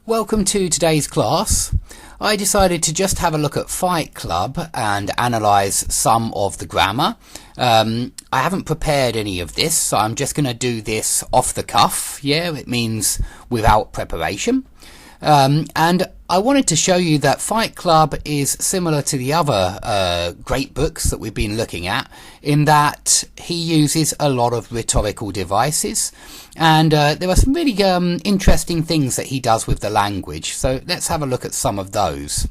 Welcome to today's class. I decided to just have a look at Fight Club and analyse some of the grammar. I haven't prepared any of this, so I'm just going to do this off the cuff. Yeah, it means without preparation. And I wanted to show you that Fight Club is similar to the other great books that we've been looking at, in that he uses a lot of rhetorical devices, and there are some really interesting things that he does with the language. So let's have a look at some of those.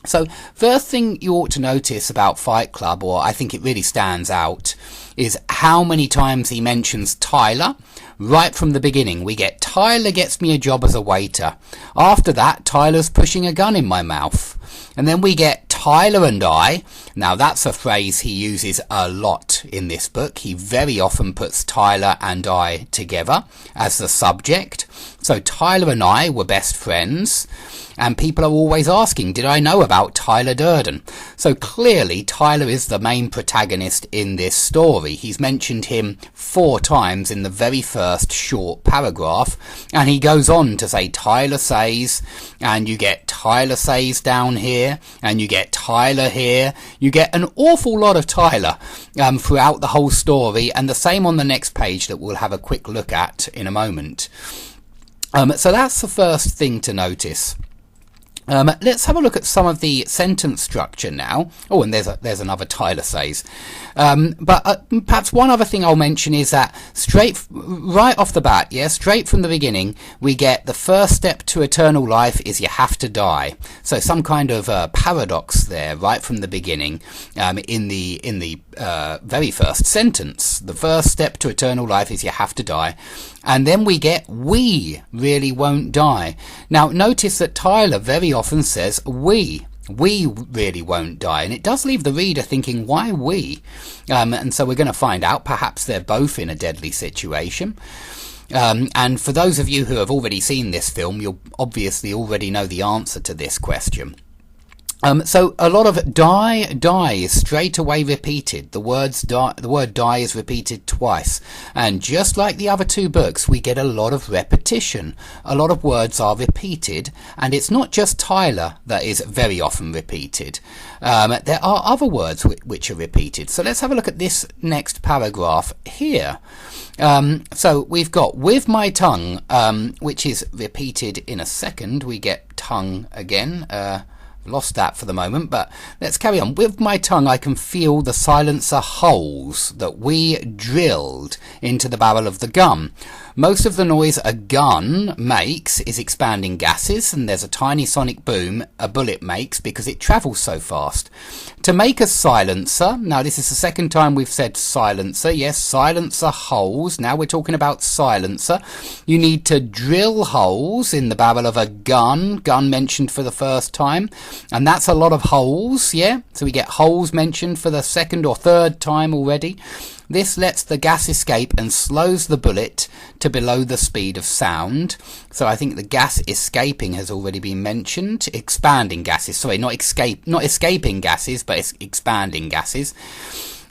So first thing you ought to notice about Fight Club, or I think it really stands out, is how many times he mentions Tyler. Right from the beginning, we get Tyler gets me a job as a waiter. After that, Tyler's pushing a gun in my mouth. And then we get Tyler and I. Now that's a phrase he uses a lot in this book. He very often puts Tyler and I together as the subject. So Tyler and I were best friends. And people are always asking, did I know about Tyler Durden? So clearly Tyler is the main protagonist in this story. He's mentioned him 4 times in the very first short paragraph, and he goes on to say Tyler says, and you get Tyler says down here, and you get Tyler here. You get an awful lot of Tyler throughout the whole story, and the same on the next page that we'll have a quick look at in a moment. So that's the first thing to notice. Let's have a look at some of the sentence structure now. Oh, and there's another Tyler says. But perhaps one other thing I'll mention is that right off the bat, straight from the beginning, we get the first step to eternal life is you have to die. So some kind of paradox there right from the beginning, in the very first sentence. The first step to eternal life is you have to die. And then we get we really won't die. Now notice that Tyler very often says we really won't die, and it does leave the reader thinking, why we? And so we're going to find out. Perhaps they're both in a deadly situation. And for those of you who have already seen this film, you'll obviously already know the answer to this question. So a lot of die is straight away repeated. The word die is repeated twice. And just like the other 2 books, we get a lot of repetition. A lot of words are repeated, and it's not just Tyler that is very often repeated. There are other words which are repeated. So let's have a look at this next paragraph here. So we've got with my tongue, which is repeated in a second. We get tongue again. Lost that for the moment, but let's carry on. With my tongue I can feel the silencer holes that we drilled into the barrel of the gun. Most of the noise a gun makes is expanding gases, and there's a tiny sonic boom a bullet makes because it travels so fast. To make a silencer, now this is the second time we've said silencer. Yes, silencer holes. Now we're talking about silencer. You need to drill holes in the barrel of a gun mentioned for the first time, and that's a lot of holes. Yeah, so we get holes mentioned for the second or third time already. This lets the gas escape and slows the bullet to below the speed of sound. So I think the gas escaping has already been mentioned. Expanding gases, sorry, not escaping gases, but expanding gases.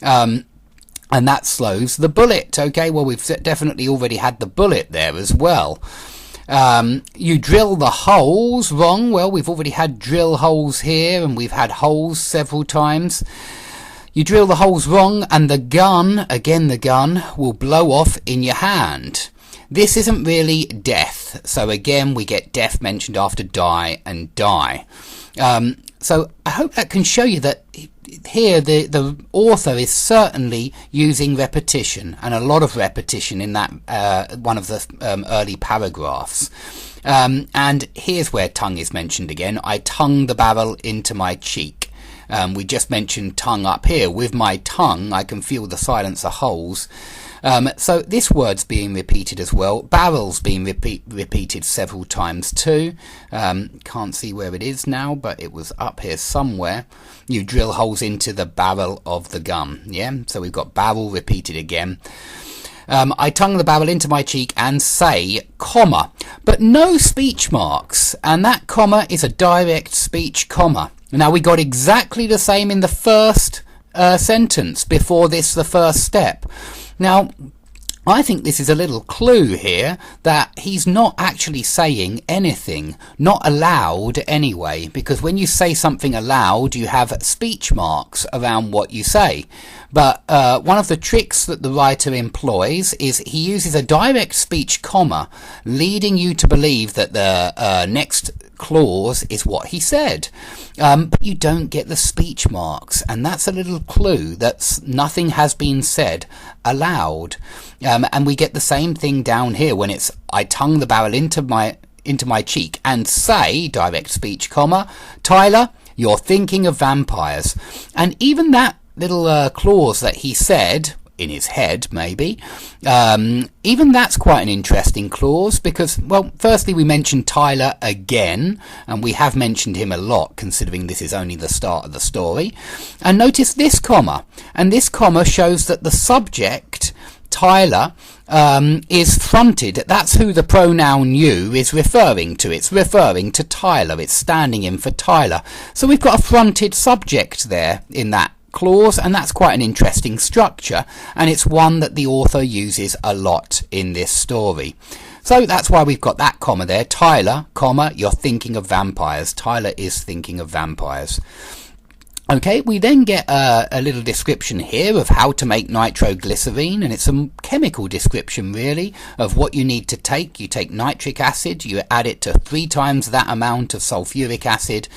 And that slows the bullet. Okay, well, we've definitely already had the bullet there as well. You drill the holes, wrong. Well, we've already had drill holes here, and we've had holes several times. You drill the holes wrong, and the gun, again the gun, will blow off in your hand. This isn't really death. So again, we get death mentioned after die and die. So I hope that can show you that here the author is certainly using repetition, and a lot of repetition in that one of the early paragraphs. And here's where tongue is mentioned again. I tongue the barrel into my cheek. We just mentioned tongue up here. With my tongue, I can feel the silencer holes. So this word's being repeated as well. Barrel's being repeated several times too. Can't see where it is now, but it was up here somewhere. You drill holes into the barrel of the gun. Yeah, so we've got barrel repeated again. I tongue the barrel into my cheek and say, comma, but no speech marks, and that comma is a direct speech comma. Now we got exactly the same in the first sentence before this, the first step. Now I think this is a little clue here that he's not actually saying anything, not aloud anyway, because when you say something aloud you have speech marks around what you say. But one of the tricks that the writer employs is he uses a direct speech comma, leading you to believe that the next clause is what he said, but you don't get the speech marks, and that's a little clue that nothing has been said aloud. And we get the same thing down here when it's I tongue the barrel into my cheek and say, direct speech comma, Tyler, you're thinking of vampires. And even that little clause that he said in his head, maybe, even that's quite an interesting clause, because, well, firstly we mentioned Tyler again, and we have mentioned him a lot considering this is only the start of the story. And notice this comma, and this comma shows that the subject, Tyler, is fronted. That's who the pronoun you is referring to. It's referring to Tyler. It's standing in for Tyler. So we've got a fronted subject there in that clause, and that's quite an interesting structure, and it's one that the author uses a lot in this story. So that's why we've got that comma there. Tyler, comma, you're thinking of vampires. Tyler is thinking of vampires. Okay, we then get a little description here of how to make nitroglycerine, and it's a chemical description really of what you need to take. You take nitric acid, you add it to 3 times that amount of sulfuric acid,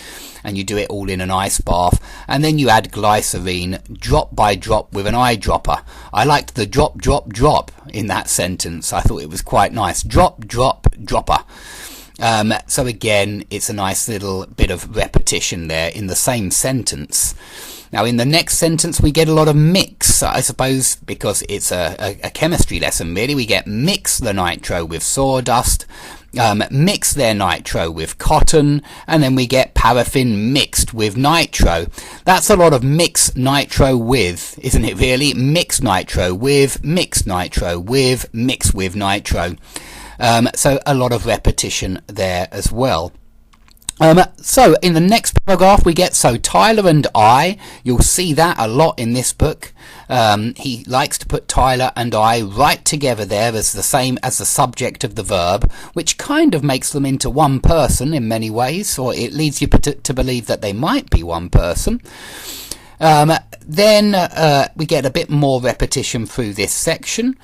and you do it all in an ice bath, and then you add glycerine drop by drop with an eyedropper. I liked the drop, drop, drop in that sentence. I thought it was quite nice. Drop, drop, dropper. So again, it's a nice little bit of repetition there in the same sentence. Now in the next sentence we get a lot of mix, I suppose, because it's a chemistry lesson really. We get mix the nitro with sawdust, mix their nitro with cotton, and then we get paraffin mixed with nitro. That's a lot of mix nitro with, isn't it really? Mix nitro with, mix nitro with, mix with nitro. So a lot of repetition there as well. So in the next paragraph we get, so Tyler and I, you'll see that a lot in this book. He likes to put Tyler and I right together there as the same as the subject of the verb, which kind of makes them into one person in many ways, or it leads you to believe that they might be one person. Then we get a bit more repetition through this section.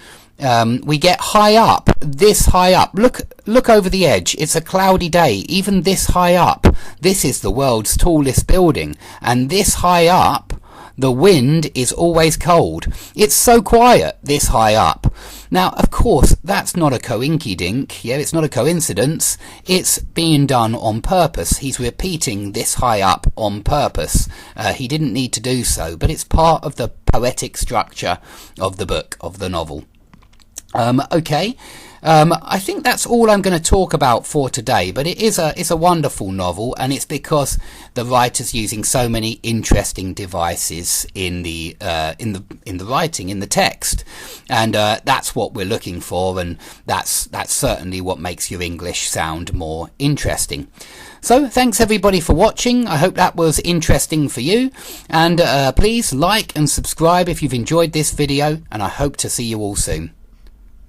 We get high up, this high up. Look over the edge. It's a cloudy day. Even this high up. This is the world's tallest building. And this high up, the wind is always cold. It's so quiet, this high up. Now, of course, that's not a coinky-dink. Yeah, it's not a coincidence. It's being done on purpose. He's repeating this high up on purpose. He didn't need to do so, but it's part of the poetic structure of the book, of the novel. Okay, I think that's all I'm going to talk about for today, but it's a wonderful novel, and it's because the writer's using so many interesting devices in the writing, in the text, and that's what we're looking for, and that's certainly what makes your English sound more interesting. So thanks everybody for watching. I hope that was interesting for you, and please like and subscribe if you've enjoyed this video, and I hope to see you all soon.